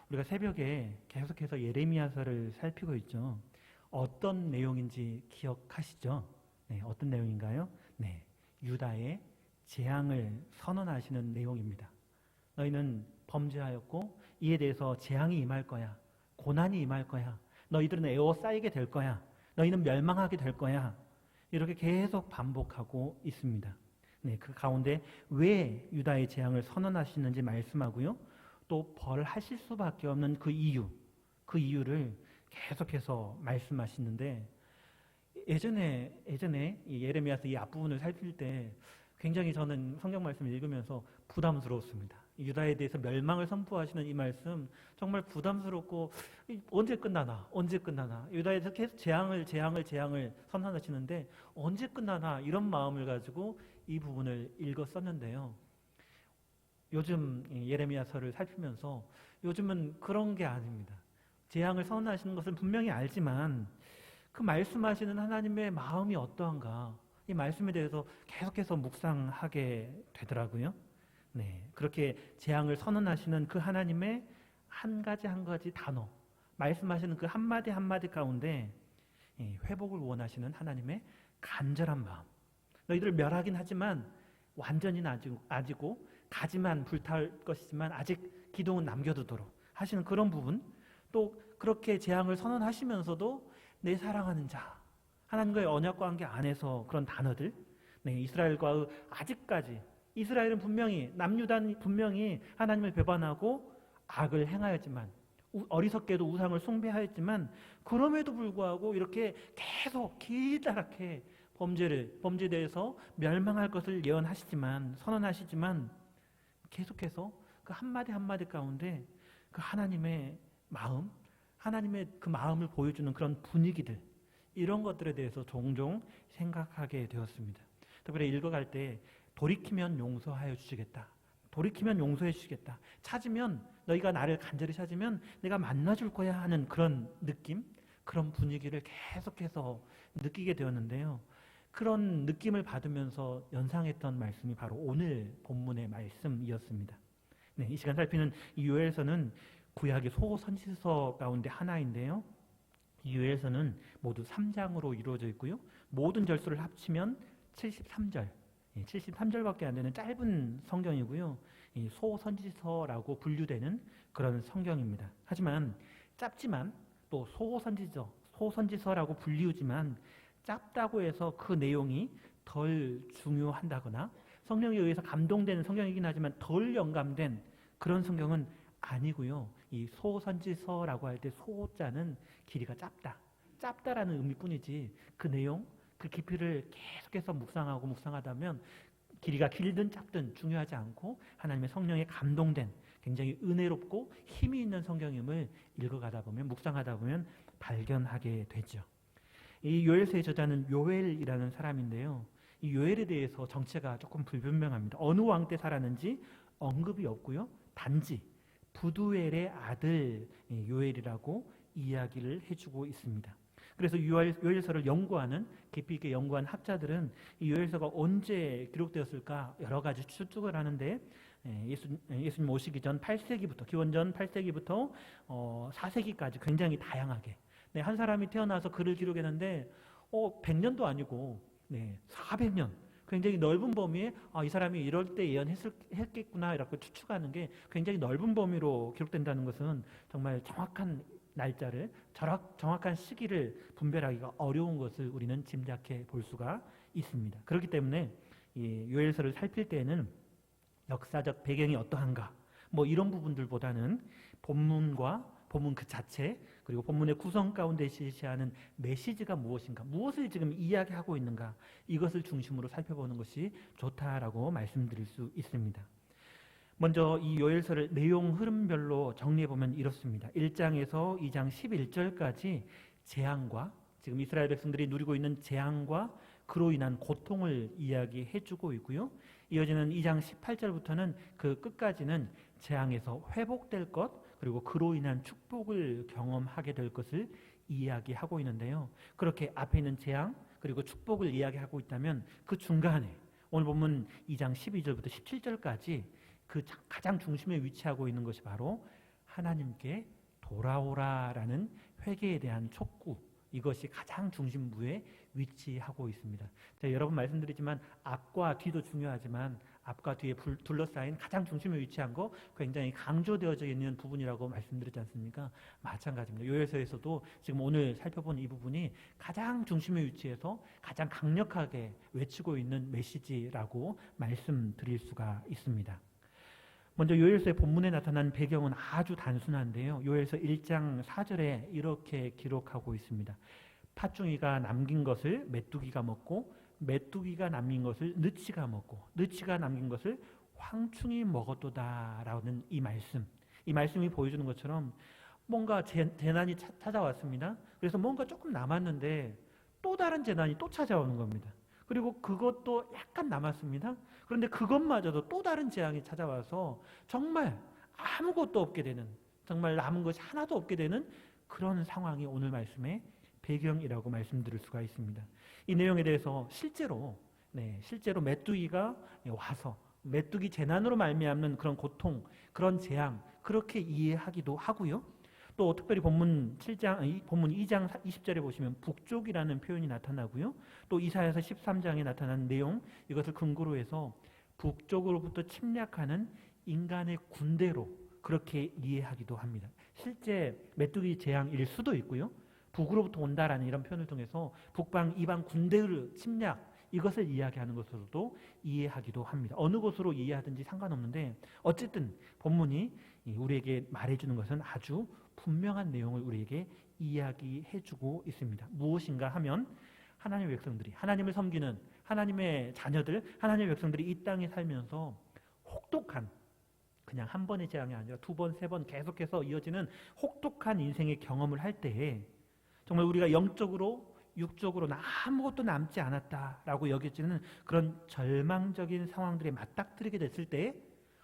우리가 새벽에 계속해서 예레미야서를 살피고 있죠. 어떤 내용인지 기억하시죠? 네, 어떤 내용인가요? 네, 유다의 재앙을 선언하시는 내용입니다. 너희는 범죄하였고 이에 대해서 재앙이 임할 거야. 고난이 임할 거야. 너희들은 에워싸이게 될 거야. 너희는 멸망하게 될 거야. 이렇게 계속 반복하고 있습니다. 네, 그 가운데 왜 유다의 재앙을 선언하시는지 말씀하고요. 또 벌하실 수밖에 없는 그 이유를 계속해서 말씀하시는데 예전에 이 예레미야서 이 앞부분을 살필 때 굉장히 저는 성경 말씀을 읽으면서 부담스러웠습니다. 유다에 대해서 멸망을 선포하시는 이 말씀 정말 부담스럽고 언제 끝나나 유다에 대해서 계속 재앙을 선언하시는데 언제 끝나나 이런 마음을 가지고 이 부분을 읽었었는데요. 요즘 예레미야서를 살피면서 요즘은 그런 게 아닙니다. 재앙을 선언하시는 것을 분명히 알지만 그 말씀하시는 하나님의 마음이 어떠한가 이 말씀에 대해서 계속해서 묵상하게 되더라고요. 네, 그렇게 재앙을 선언하시는 그 하나님의 한 가지 단어, 말씀하시는 그 한마디 한마디 가운데 회복을 원하시는 하나님의 간절한 마음. 너희들 멸하긴 하지만 완전히는 아니고 가지만 불탈 것이지만 아직 기둥은 남겨두도록 하시는 그런 부분, 또 그렇게 재앙을 선언하시면서도 내 사랑하는 자, 하나님과의 언약 관계 안에서 그런 단어들, 네, 이스라엘과 아직까지 이스라엘은 분명히 남유다는 분명히 하나님을 배반하고 악을 행하였지만 어리석게도 우상을 숭배하였지만 그럼에도 불구하고 이렇게 계속 기다랗게 범죄에 대해서 멸망할 것을 예언하시지만 선언하시지만 계속해서 그 한마디 한마디 가운데 그 하나님의 마음, 하나님의 그 마음을 보여주는 그런 분위기들 이런 것들에 대해서 종종 생각하게 되었습니다. 특별히 읽어갈 때 돌이키면 용서하여 주시겠다. 돌이키면 용서해 주시겠다. 찾으면 너희가 나를 간절히 찾으면 내가 만나줄 거야 하는 그런 느낌, 그런 분위기를 계속해서 느끼게 되었는데요. 그런 느낌을 받으면서 연상했던 말씀이 바로 오늘 본문의 말씀이었습니다. 네, 이 시간 살피는 이 요엘서는 구약의 소선지서 가운데 하나인데요. 이 요엘서는 모두 3장으로 이루어져 있고요. 모든 절수를 합치면 73절, 73절밖에 안 되는 짧은 성경이고요. 소선지서라고 분류되는 그런 성경입니다. 하지만 짧지만 또 소선지서라고 불리우지만 짧다고 해서 그 내용이 덜 중요한다거나 성령에 의해서 감동되는 성경이긴 하지만 덜 영감된 그런 성경은 아니고요. 이 소선지서라고 할 때 소자는 길이가 짧다라는 의미뿐이지 그 내용, 그 깊이를 계속해서 묵상하다면 길이가 길든 짧든 중요하지 않고 하나님의 성령에 감동된 굉장히 은혜롭고 힘이 있는 성경임을 읽어가다 보면 묵상하다 보면 발견하게 되죠. 이 요엘서의 저자는 요엘이라는 사람인데요. 이 요엘에 대해서 정체가 조금 불분명합니다. 어느 왕 때 살았는지 언급이 없고요. 단지 부두엘의 아들 요엘이라고 이야기를 해주고 있습니다. 그래서 요엘서를 깊이 있게 연구한 학자들은 이 요엘서가 언제 기록되었을까 여러 가지 추측을 하는데 예수님 오시기 전 8세기부터 기원전 8세기부터 4세기까지 굉장히 다양하게 한 사람이 태어나서 글을 기록했는데 100년도 아니고 400년 굉장히 넓은 범위에 이 사람이 이럴 때 예언했겠구나 이렇게 추측하는 게 굉장히 넓은 범위로 기록된다는 것은 정말 정확한 날짜를 정확한 시기를 분별하기가 어려운 것을 우리는 짐작해 볼 수가 있습니다. 그렇기 때문에 이 요엘서를 살필 때에는 역사적 배경이 어떠한가 이런 부분들보다는 본문 그 자체 그리고 본문의 구성 가운데 제시하는 메시지가 무엇인가, 무엇을 지금 이야기하고 있는가 이것을 중심으로 살펴보는 것이 좋다라고 말씀드릴 수 있습니다. 먼저 이 요엘서를 내용 흐름별로 정리해보면 이렇습니다. 1장에서 2장 11절까지 재앙과 지금 이스라엘 백성들이 누리고 있는 재앙과 그로 인한 고통을 이야기해주고 있고요. 이어지는 2장 18절부터는 그 끝까지는 재앙에서 회복될 것 그리고 그로 인한 축복을 경험하게 될 것을 이야기하고 있는데요. 그렇게 앞에 있는 재앙 그리고 축복을 이야기하고 있다면 그 중간에 오늘 보면 2장 12절부터 17절까지 그 가장 중심에 위치하고 있는 것이 바로 하나님께 돌아오라라는 회개에 대한 촉구, 이것이 가장 중심부에 위치하고 있습니다. 제가 여러 번 말씀드리지만 앞과 뒤도 중요하지만 앞과 뒤에 둘러싸인 가장 중심에 위치한 거 굉장히 강조되어져 있는 부분이라고 말씀드렸지 않습니까? 마찬가지입니다. 요엘서에서도 지금 오늘 살펴본 이 부분이 가장 중심에 위치해서 가장 강력하게 외치고 있는 메시지라고 말씀드릴 수가 있습니다. 먼저 요엘서의 본문에 나타난 배경은 아주 단순한데요. 요엘서 1장 4절에 이렇게 기록하고 있습니다. 팥중이가 남긴 것을 메뚜기가 먹고 메뚜기가 남긴 것을 느치가 먹고 느치가 남긴 것을 황충이 먹었도다라는 이 말씀이 보여주는 것처럼 뭔가 재난이 찾아왔습니다. 그래서 뭔가 조금 남았는데 또 다른 재난이 또 찾아오는 겁니다. 그리고 그것도 약간 남았습니다. 그런데 그것마저도 또 다른 재앙이 찾아와서 정말 아무것도 없게 되는, 정말 남은 것이 하나도 없게 되는 그런 상황이 오늘 말씀의 배경이라고 말씀드릴 수가 있습니다. 이 내용에 대해서 실제로 메뚜기가 와서 메뚜기 재난으로 말미암는 그런 고통, 그런 재앙 그렇게 이해하기도 하고요. 또 특별히 본문 2장 20절에 보시면 북쪽이라는 표현이 나타나고요. 또 이사야서 13장에 나타난 내용, 이것을 근거로 해서 북쪽으로부터 침략하는 인간의 군대로 그렇게 이해하기도 합니다. 실제 메뚜기 재앙일 수도 있고요. 북으로부터 온다라는 이런 표현을 통해서 북방 이방 군대의 침략, 이것을 이야기하는 것으로도 이해하기도 합니다. 어느 곳으로 이해하든지 상관없는데 어쨌든 본문이 우리에게 말해주는 것은 아주 분명한 내용을 우리에게 이야기해주고 있습니다. 무엇인가 하면 하나님의 백성들이, 하나님을 섬기는 하나님의 자녀들, 하나님의 백성들이 이 땅에 살면서 혹독한, 그냥 한 번의 재앙이 아니라 두 번, 세 번 계속해서 이어지는 혹독한 인생의 경험을 할 때에 정말 우리가 영적으로 육적으로 아무것도 남지 않았다라고 여겨지는 그런 절망적인 상황들에 맞닥뜨리게 됐을 때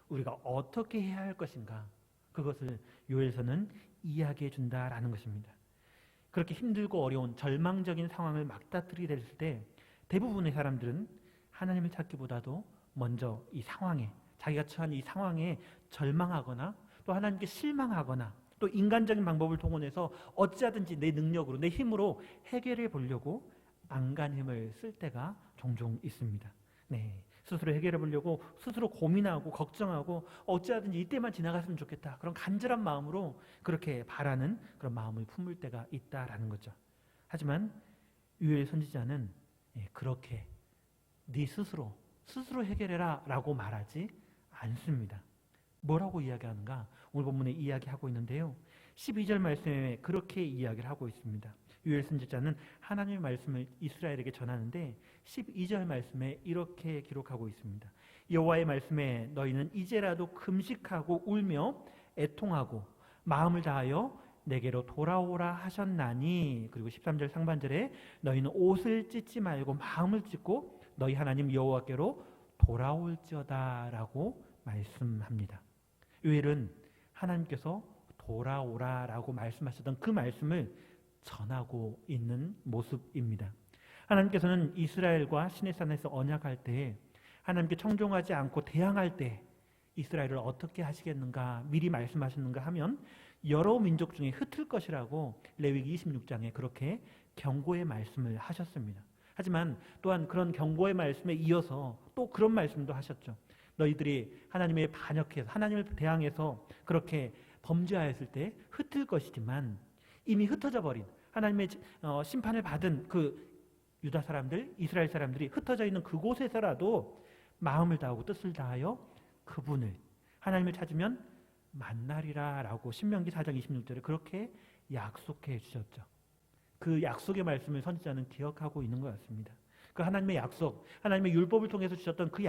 우리가 어떻게 해야 할 것인가, 그것을 요엘서는 이야기해 준다라는 것입니다. 그렇게 힘들고 어려운 절망적인 상황을 맞닥뜨리게 됐을 때 대부분의 사람들은 하나님을 찾기보다도 먼저 이 상황에, 자기가 처한 이 상황에 절망하거나 또 하나님께 실망하거나 또 인간적인 방법을 동원해서 어찌하든지 내 능력으로, 내 힘으로 해결해 보려고 안간힘을 쓸 때가 종종 있습니다. 스스로 해결해 보려고 스스로 고민하고 걱정하고 어찌하든지 이때만 지나갔으면 좋겠다, 그런 간절한 마음으로 그렇게 바라는 그런 마음을 품을 때가 있다라는 거죠. 하지만 요엘 선지자는 그렇게 네 스스로 해결해라 라고 말하지 않습니다. 뭐라고 이야기하는가? 오늘 본문에 이야기하고 있는데요. 12절 말씀에 그렇게 이야기를 하고 있습니다. 요엘 선지자는 하나님의 말씀을 이스라엘에게 전하는데 12절 말씀에 이렇게 기록하고 있습니다. 여호와의 말씀에 너희는 이제라도 금식하고 울며 애통하고 마음을 다하여 내게로 돌아오라 하셨나니, 그리고 13절 상반절에 너희는 옷을 찢지 말고 마음을 찢고 너희 하나님 여호와께로 돌아올지어다 라고 말씀합니다. 요엘은 하나님께서 돌아오라라고 말씀하셨던 그 말씀을 전하고 있는 모습입니다. 하나님께서는 이스라엘과 시내산에서 언약할 때, 하나님께 청종하지 않고 대항할 때 이스라엘을 어떻게 하시겠는가 미리 말씀하셨는가 하면 여러 민족 중에 흩을 것이라고 레위기 26장에 그렇게 경고의 말씀을 하셨습니다. 하지만 또한 그런 경고의 말씀에 이어서 또 그런 말씀도 하셨죠. 너희들이 하나님에 반역해서 하나님을 대항해서 그렇게 범죄하였을 때 흩을 것이지만 이미 흩어져 버린, 하나님의 심판을 받은 그 유다 사람들, 이스라엘 사람들이 흩어져 있는 그곳에서라도 마음을 다하고 뜻을 다하여 그분을, 하나님을 찾으면 만나리라 라고 신명기 4장 26절에 그렇게 약속해 주셨죠. 그 약속의 말씀을 선지자는 기억하고 있는 것 같습니다. 그 하나님의 약속, 하나님의 율법을 통해서 주셨던 그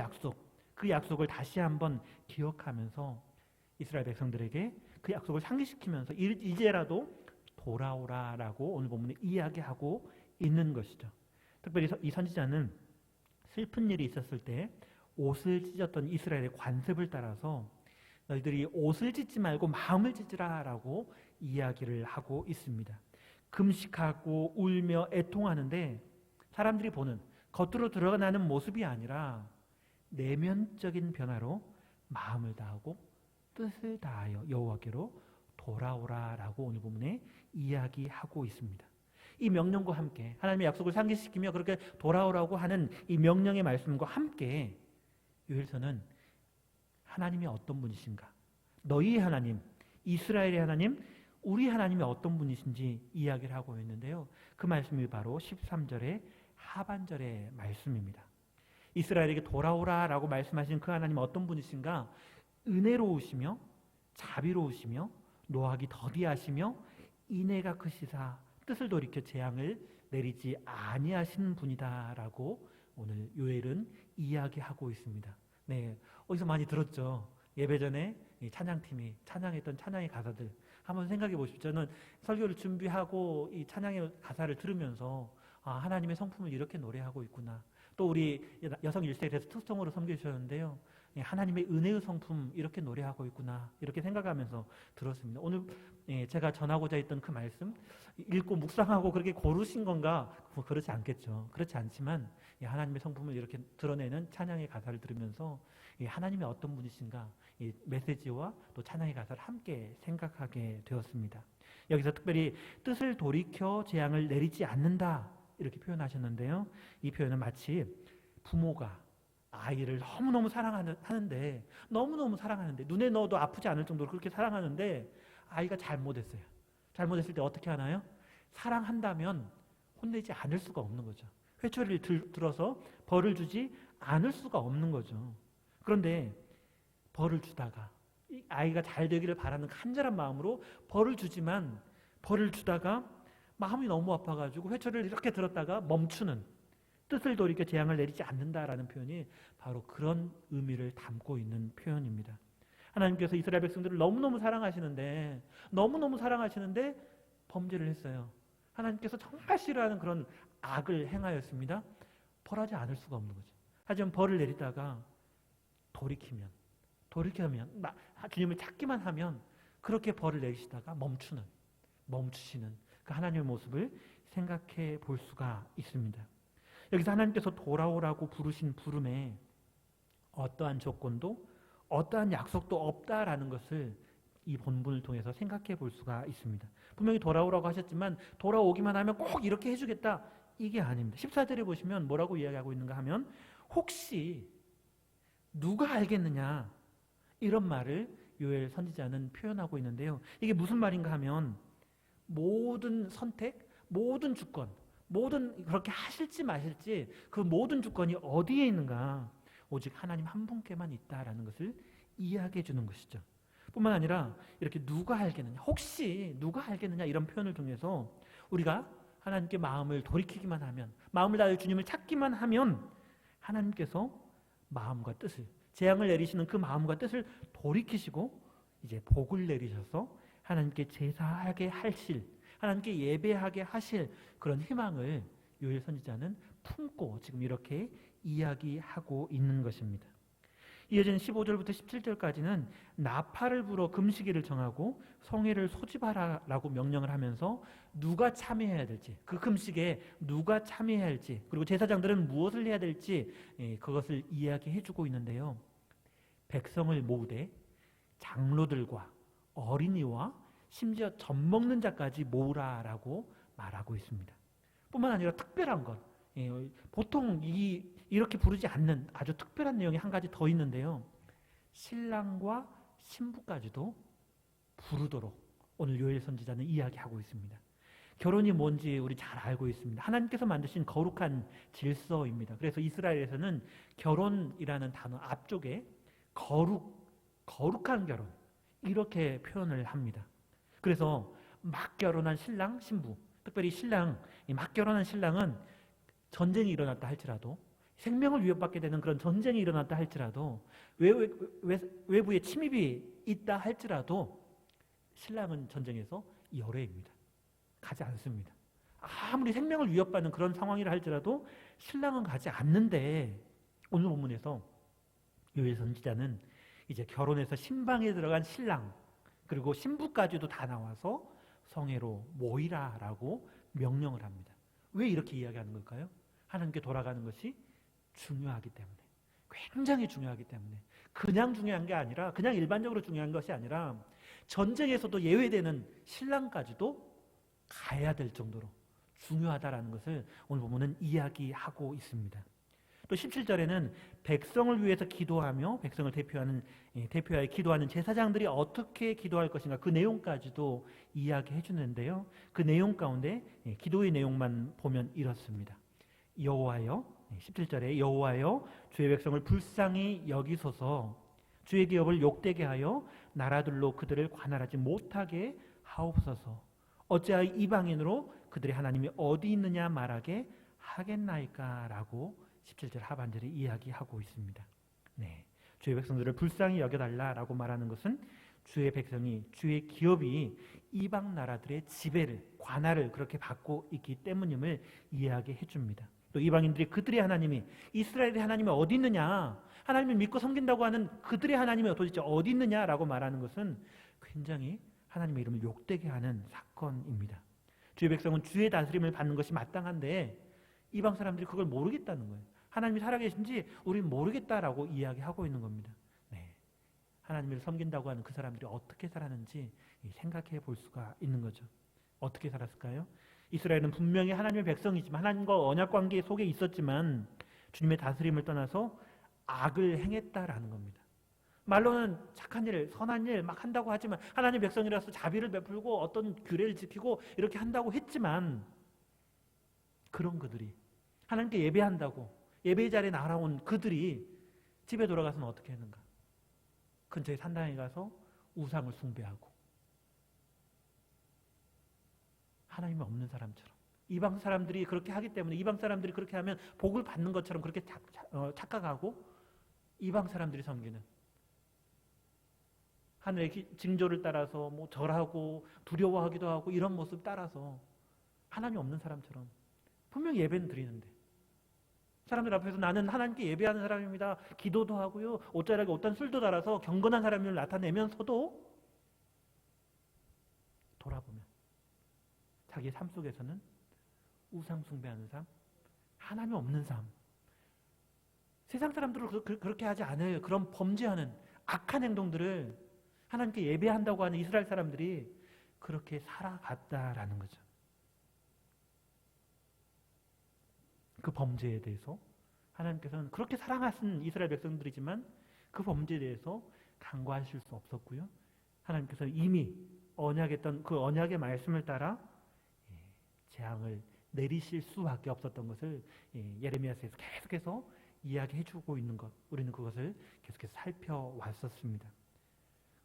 약속을 다시 한번 기억하면서 이스라엘 백성들에게 그 약속을 상기시키면서 이제라도 돌아오라라고 오늘 본문에 이야기하고 있는 것이죠. 특별히 이 선지자는 슬픈 일이 있었을 때 옷을 찢었던 이스라엘의 관습을 따라서 너희들이 옷을 찢지 말고 마음을 찢으라라고 이야기를 하고 있습니다. 금식하고 울며 애통하는데 사람들이 보는 겉으로 드러나는 모습이 아니라 내면적인 변화로 마음을 다하고 뜻을 다하여 여호와께로 돌아오라라고 오늘 본문에 이야기하고 있습니다. 이 명령과 함께 하나님의 약속을 상기시키며 그렇게 돌아오라고 하는 이 명령의 말씀과 함께 요엘서는 하나님이 어떤 분이신가, 너희의 하나님, 이스라엘의 하나님, 우리 하나님이 어떤 분이신지 이야기를 하고 있는데요. 그 말씀이 바로 13절의 하반절의 말씀입니다. 이스라엘에게 돌아오라라고 말씀하신 그 하나님은 어떤 분이신가? 은혜로우시며 자비로우시며 노하기 더디하시며 인애가 크시사 뜻을 돌이켜 재앙을 내리지 아니하시는 분이다라고 오늘 요엘은 이야기하고 있습니다. 네, 어디서 많이 들었죠? 예배 전에 찬양팀이 찬양했던 찬양의 가사들 한번 생각해 보십시오. 저는 설교를 준비하고 이 찬양의 가사를 들으면서 하나님의 성품을 이렇게 노래하고 있구나. 또 우리 여성 1세에서 특성으로 섬겨주셨는데요. 하나님의 은혜의 성품 이렇게 노래하고 있구나. 이렇게 생각하면서 들었습니다. 오늘 제가 전하고자 했던 그 말씀 읽고 묵상하고 그렇게 고르신 건가? 그렇지 않겠죠. 그렇지 않지만 하나님의 성품을 이렇게 드러내는 찬양의 가사를 들으면서 하나님이 어떤 분이신가 이 메시지와 또 찬양의 가사를 함께 생각하게 되었습니다. 여기서 특별히 뜻을 돌이켜 재앙을 내리지 않는다 이렇게 표현하셨는데요. 이 표현은 마치 부모가 아이를 너무너무 사랑하는데 너무너무 사랑하는데 눈에 넣어도 아프지 않을 정도로 그렇게 사랑하는데 아이가 잘못했어요. 잘못했을 때 어떻게 하나요? 사랑한다면 혼내지 않을 수가 없는 거죠. 회초리를 들어서 벌을 주지 않을 수가 없는 거죠. 그런데 벌을 주다가 아이가 잘 되기를 바라는 간절한 마음으로 벌을 주지만 벌을 주다가 마음이 너무 아파가지고 회초리를 이렇게 들었다가 멈추는 뜻을 돌이켜 재앙을 내리지 않는다라는 표현이 바로 그런 의미를 담고 있는 표현입니다. 하나님께서 이스라엘 백성들을 너무너무 사랑하시는데 범죄를 했어요. 하나님께서 정말 싫어하는 그런 악을 행하였습니다. 벌하지 않을 수가 없는 거죠. 하지만 벌을 내리다가 돌이키면 주님을 찾기만 하면 그렇게 벌을 내리시다가 멈추시는 그 하나님의 모습을 생각해 볼 수가 있습니다. 여기서 하나님께서 돌아오라고 부르신 부름에 어떠한 조건도 어떠한 약속도 없다라는 것을 이 본문을 통해서 생각해 볼 수가 있습니다. 분명히 돌아오라고 하셨지만 돌아오기만 하면 꼭 이렇게 해주겠다 이게 아닙니다. 14절에 보시면 뭐라고 이야기하고 있는가 하면 혹시 누가 알겠느냐 이런 말을 요엘 선지자는 표현하고 있는데요. 이게 무슨 말인가 하면 모든 선택, 모든 주권, 모든 그렇게 하실지 마실지 그 모든 주권이 어디에 있는가 오직 하나님 한 분께만 있다라는 것을 이야기해 주는 것이죠. 뿐만 아니라 이렇게 누가 알겠느냐, 혹시 누가 알겠느냐 이런 표현을 통해서 우리가 하나님께 마음을 돌이키기만 하면, 마음을 다해 주님을 찾기만 하면 하나님께서 마음과 뜻을, 재앙을 내리시는 그 마음과 뜻을 돌이키시고 이제 복을 내리셔서 하나님께 제사하게 하실, 하나님께 예배하게 하실 그런 희망을 요엘 선지자는 품고 지금 이렇게 이야기하고 있는 것입니다. 이어지는 15절부터 17절까지는 나팔을 불어 금식일을 정하고 성회를 소집하라라고 명령을 하면서 누가 참여해야 될지, 그 금식에 누가 참여해야 할지, 그리고 제사장들은 무엇을 해야 될지 그것을 이야기해주고 있는데요. 백성을 모으되 장로들과 어린이와 심지어 젖먹는 자까지 모으라라고 말하고 있습니다. 뿐만 아니라 특별한 것, 보통 이렇게 부르지 않는 아주 특별한 내용이 한 가지 더 있는데요. 신랑과 신부까지도 부르도록 오늘 요엘 선지자는 이야기하고 있습니다. 결혼이 뭔지 우리 잘 알고 있습니다. 하나님께서 만드신 거룩한 질서입니다. 그래서 이스라엘에서는 결혼이라는 단어 앞쪽에 거룩한 결혼 이렇게 표현을 합니다. 그래서 막 결혼한 신랑, 신부, 특별히 신랑, 막 결혼한 신랑은 전쟁이 일어났다 할지라도, 생명을 위협받게 되는 그런 전쟁이 일어났다 할지라도, 외부에 침입이 있다 할지라도 신랑은 전쟁에서 열애입니다. 가지 않습니다. 아무리 생명을 위협받는 그런 상황이라 할지라도 신랑은 가지 않는데 오늘 본문에서 요엘 선지자는 이제 결혼해서 신방에 들어간 신랑 그리고 신부까지도 다 나와서 성회로 모이라라고 명령을 합니다. 왜 이렇게 이야기하는 걸까요? 하나님께 돌아가는 것이 중요하기 때문에, 굉장히 중요하기 때문에, 그냥 중요한 게 아니라, 그냥 일반적으로 중요한 것이 아니라 전쟁에서도 예외되는 신랑까지도 가야 될 정도로 중요하다라는 것을 오늘 본문은 이야기하고 있습니다. 또 17절에는 백성을 위해서 기도하며 백성을 대표하여 기도하는 제사장들이 어떻게 기도할 것인가 그 내용까지도 이야기해 주는데요. 그 내용 가운데 기도의 내용만 보면 이렇습니다. 여호와여, 17절에 여호와여 주의 백성을 불쌍히 여기소서 주의 기업을 욕되게 하여 나라들로 그들을 관할하지 못하게 하옵소서 어찌하여 이방인으로 그들의 하나님이 어디 있느냐 말하게 하겠나이까 라고 17절 하반절에 이야기하고 있습니다. 네, 주의 백성들을 불쌍히 여겨달라라고 말하는 것은 주의 백성이 주의 기업이 이방 나라들의 지배를 관할을 그렇게 받고 있기 때문임을 이야기해 줍니다. 또 이방인들이 그들의 하나님이 이스라엘의 하나님이 어디 있느냐 하나님을 믿고 섬긴다고 하는 그들의 하나님이 도대체 어디 있느냐라고 말하는 것은 굉장히 하나님의 이름을 욕되게 하는 사건입니다. 주의 백성은 주의 다스림을 받는 것이 마땅한데 이방 사람들이 그걸 모르겠다는 거예요. 하나님이 살아계신지 우리는 모르겠다라고 이야기하고 있는 겁니다. 네. 하나님을 섬긴다고 하는 그 사람들이 어떻게 살았는지 생각해 볼 수가 있는 거죠. 어떻게 살았을까요? 이스라엘은 분명히 하나님의 백성이지만 하나님과 언약관계 속에 있었지만 주님의 다스림을 떠나서 악을 행했다라는 겁니다. 말로는 착한 일, 선한 일 막 한다고 하지만 하나님의 백성이라서 자비를 베풀고 어떤 규례를 지키고 이렇게 한다고 했지만 그런 그들이 하나님께 예배한다고 예배의 자리에 나아온 그들이 집에 돌아가서는 어떻게 했는가? 근처에 산당에 가서 우상을 숭배하고 하나님이 없는 사람처럼 이방 사람들이 그렇게 하기 때문에 이방 사람들이 그렇게 하면 복을 받는 것처럼 그렇게 착각하고 이방 사람들이 섬기는 하늘의 징조를 따라서 뭐 절하고 두려워하기도 하고 이런 모습 따라서 하나님 없는 사람처럼 분명히 예배는 드리는데 사람들 앞에서 나는 하나님께 예배하는 사람입니다. 기도도 하고요. 옷자락에 옷단 술도 달아서 경건한 사람을 나타내면서도 돌아보면 자기 삶 속에서는 우상 숭배하는 삶, 하나님 없는 삶. 세상 사람들은 그렇게 하지 않아요. 그런 범죄하는 악한 행동들을 하나님께 예배한다고 하는 이스라엘 사람들이 그렇게 살아갔다라는 거죠. 그 범죄에 대해서 하나님께서는 그렇게 사랑하신 이스라엘 백성들이지만 그 범죄에 대해서 간과하실 수 없었고요. 하나님께서 이미 언약했던 그 언약의 말씀을 따라 재앙을 내리실 수밖에 없었던 것을 예레미야서에서 계속해서 이야기해주고 있는 것, 우리는 그것을 계속해서 살펴왔었습니다.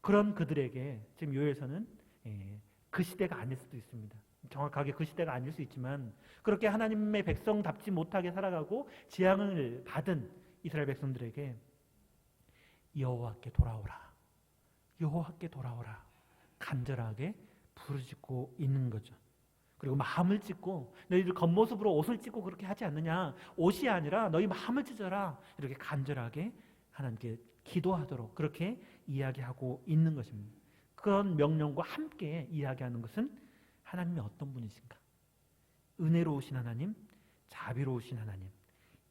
그런 그들에게 지금 요엘서는 그 시대가 아닐 수도 있습니다. 정확하게 그 시대가 아닐 수 있지만 그렇게 하나님의 백성답지 못하게 살아가고 재앙을 받은 이스라엘 백성들에게 여호와께 돌아오라, 여호와께 돌아오라 간절하게 부르짖고 있는 거죠. 그리고 마음을 찢고 너희들 겉모습으로 옷을 찢고 그렇게 하지 않느냐, 옷이 아니라 너희 마음을 찢어라 이렇게 간절하게 하나님께 기도하도록 그렇게 이야기하고 있는 것입니다. 그런 명령과 함께 이야기하는 것은 하나님이 어떤 분이신가? 은혜로우신 하나님, 자비로우신 하나님,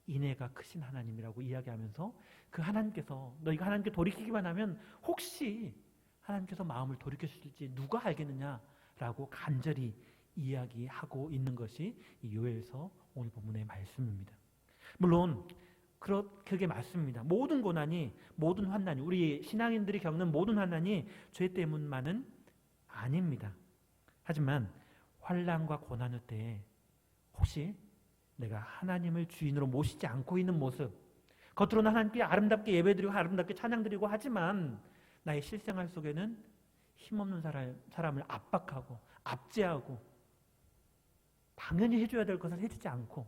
인애가 크신 하나님이라고 이야기하면서 그 하나님께서 너희가 하나님께 돌이키기만 하면 혹시 하나님께서 마음을 돌이켜주실지 누가 알겠느냐라고 간절히 이야기하고 있는 것이 이 요엘서 오늘 본문의 말씀입니다. 물론 그게 맞습니다. 모든 고난이, 모든 환난이, 우리 신앙인들이 겪는 모든 환난이 죄 때문만은 아닙니다. 하지만 환난과 고난의 때에 혹시 내가 하나님을 주인으로 모시지 않고 있는 모습, 겉으로는 하나님께 아름답게 예배드리고 아름답게 찬양드리고 하지만 나의 실생활 속에는 힘없는 사람을 압박하고 압제하고 당연히 해줘야 될 것을 해주지 않고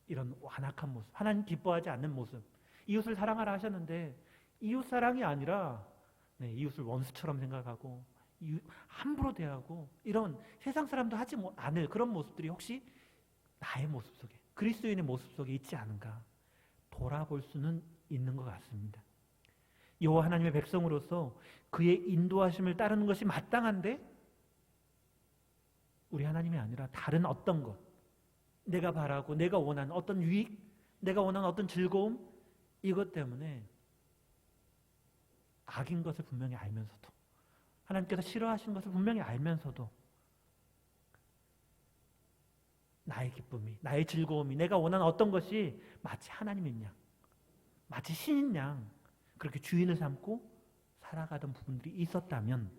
이런 완악한 모습, 하나님 기뻐하지 않는 모습, 이웃을 사랑하라 하셨는데 이웃 사랑이 아니라 이웃을 원수처럼 생각하고 함부로 대하고 이런 세상 사람도 하지 않을 그런 모습들이 혹시 나의 모습 속에, 그리스도인의 모습 속에 있지 않은가 돌아볼 수는 있는 것 같습니다. 여호와 하나님의 백성으로서 그의 인도하심을 따르는 것이 마땅한데 우리 하나님이 아니라 다른 어떤 것, 내가 바라고 내가 원하는 어떤 유익, 내가 원하는 어떤 즐거움, 이것 때문에 악인 것을 분명히 알면서도, 하나님께서 싫어하시는 것을 분명히 알면서도 나의 기쁨이, 나의 즐거움이, 내가 원하는 어떤 것이 마치 하나님인 양, 마치 신인 양 그렇게 주인을 삼고 살아가던 부분들이 있었다면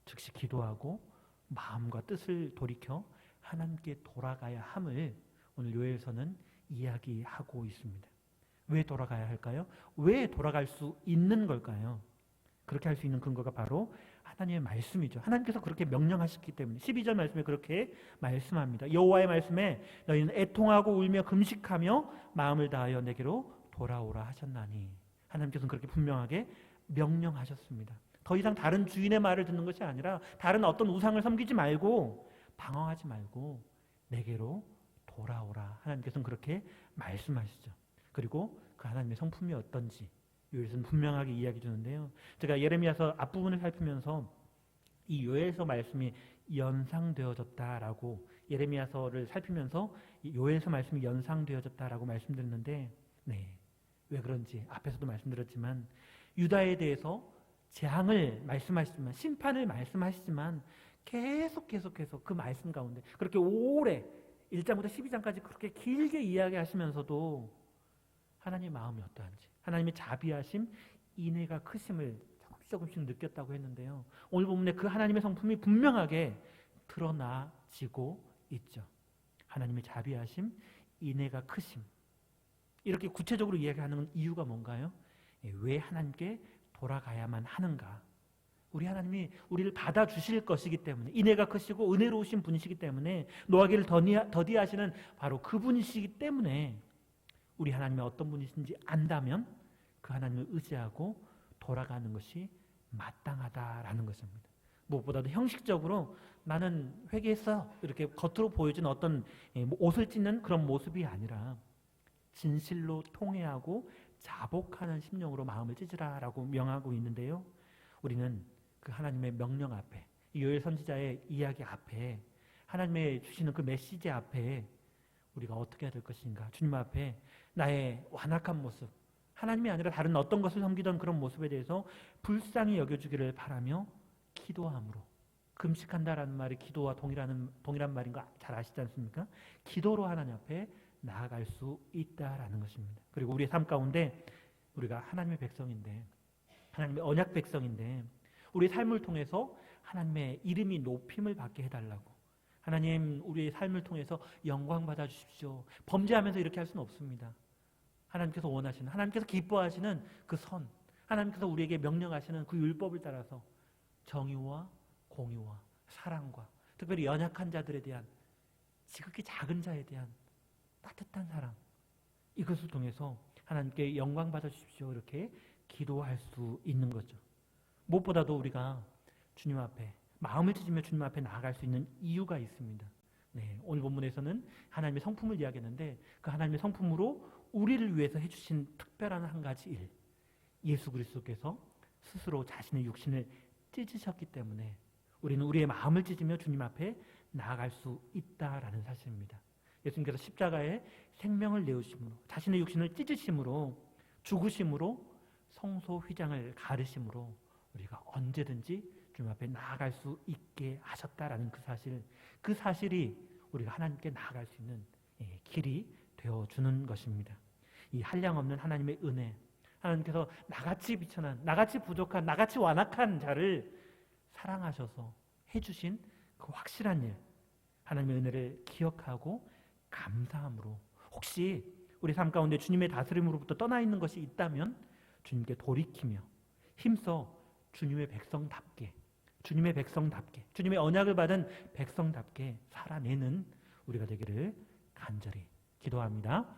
즉시 기도하고 마음과 뜻을 돌이켜 하나님께 돌아가야 함을 오늘 요엘서는 이야기하고 있습니다. 왜 돌아가야 할까요? 왜 돌아갈 수 있는 걸까요? 그렇게 할 수 있는 근거가 바로 하나님의 말씀이죠. 하나님께서 그렇게 명령하셨기 때문에 12절 말씀에 그렇게 말씀합니다. 여호와의 말씀에 너희는 애통하고 울며 금식하며 마음을 다하여 내게로 돌아오라 하셨나니, 하나님께서는 그렇게 분명하게 명령하셨습니다. 더 이상 다른 주인의 말을 듣는 것이 아니라 다른 어떤 우상을 섬기지 말고 방황하지 말고 내게로 돌아오라. 하나님께서는 그렇게 말씀하시죠. 그리고 그 하나님의 성품이 어떤지 요엘서는 분명하게 이야기해 주는데요. 제가 예레미야서 앞부분을 살피면서 이 요엘서 말씀이 연상되어졌다라고, 예레미야서를 살피면서 이 요엘서 말씀이 연상되어졌다라고 말씀드렸는데, 왜 그런지 앞에서도 말씀드렸지만 유다에 대해서 재앙을 말씀하시지만, 심판을 말씀하시지만 계속해서 그 말씀 가운데 그렇게 오래 1장부터 12장까지 그렇게 길게 이야기하시면서도 하나님의 마음이 어떠한지, 하나님의 자비하심, 인애가 크심을 조금씩 느꼈다고 했는데요. 오늘 본문에 그 하나님의 성품이 분명하게 드러나지고 있죠. 하나님의 자비하심, 인애가 크심. 이렇게 구체적으로 이야기하는 이유가 뭔가요? 왜 하나님께 돌아가야만 하는가? 우리 하나님이 우리를 받아주실 것이기 때문에, 인애가 크시고 은혜로우신 분이시기 때문에, 노하기를 더디하시는 바로 그분이시기 때문에 우리 하나님이 어떤 분이신지 안다면 그 하나님을 의지하고 돌아가는 것이 마땅하다라는 것입니다. 무엇보다도 형식적으로 나는 회개했어 이렇게 겉으로 보여지는 어떤 옷을 찢는 그런 모습이 아니라 진실로 통회하고 자복하는 심령으로 마음을 찢으라라고 명하고 있는데요. 우리는 그 하나님의 명령 앞에, 이 요엘 선지자의 이야기 앞에, 하나님의 주시는 그 메시지 앞에 우리가 어떻게 해야 될 것인가? 주님 앞에 나의 완악한 모습, 하나님이 아니라 다른 어떤 것을 섬기던 그런 모습에 대해서 불쌍히 여겨주기를 바라며 기도함으로, 금식한다라는 말이 기도와 동일한 말인 거 잘 아시지 않습니까? 기도로 하나님 앞에 나아갈 수 있다라는 것입니다. 그리고 우리의 삶 가운데 우리가 하나님의 백성인데, 하나님의 언약 백성인데, 우리의 삶을 통해서 하나님의 이름이 높임을 받게 해달라고, 하나님 우리의 삶을 통해서 영광 받아주십시오, 범죄하면서 이렇게 할 수는 없습니다. 하나님께서 원하시는, 하나님께서 기뻐하시는 그 선, 하나님께서 우리에게 명령하시는 그 율법을 따라서 정의와 공의와 사랑과, 특별히 연약한 자들에 대한, 지극히 작은 자에 대한 따뜻한 사랑, 이것을 통해서 하나님께 영광 받아주십시오 이렇게 기도할 수 있는 거죠. 무엇보다도 우리가 주님 앞에 마음을 찢으며 주님 앞에 나아갈 수 있는 이유가 있습니다. 오늘 본문에서는 하나님의 성품을 이야기했는데, 그 하나님의 성품으로 우리를 위해서 해주신 특별한 한 가지 일, 예수 그리스도께서 스스로 자신의 육신을 찢으셨기 때문에 우리는 우리의 마음을 찢으며 주님 앞에 나아갈 수 있다라는 사실입니다. 예수님께서 십자가에 생명을 내으심으로, 자신의 육신을 찢으심으로, 죽으심으로, 성소 휘장을 가르심으로 우리가 언제든지 주님 앞에 나아갈 수 있게 하셨다라는 그 사실이 우리가 하나님께 나아갈 수 있는 길이 되어주는 것입니다. 이 한량없는 하나님의 은혜, 하나님께서 나같이 비천한, 나같이 부족한, 나같이 완악한 자를 사랑하셔서 해주신 그 확실한 일, 하나님의 은혜를 기억하고 감사함으로, 혹시 우리 삶 가운데 주님의 다스림으로부터 떠나 있는 것이 있다면 주님께 돌이키며 힘써 주님의 백성답게, 주님의 언약을 받은 백성답게 살아내는 우리가 되기를 간절히 기도합니다.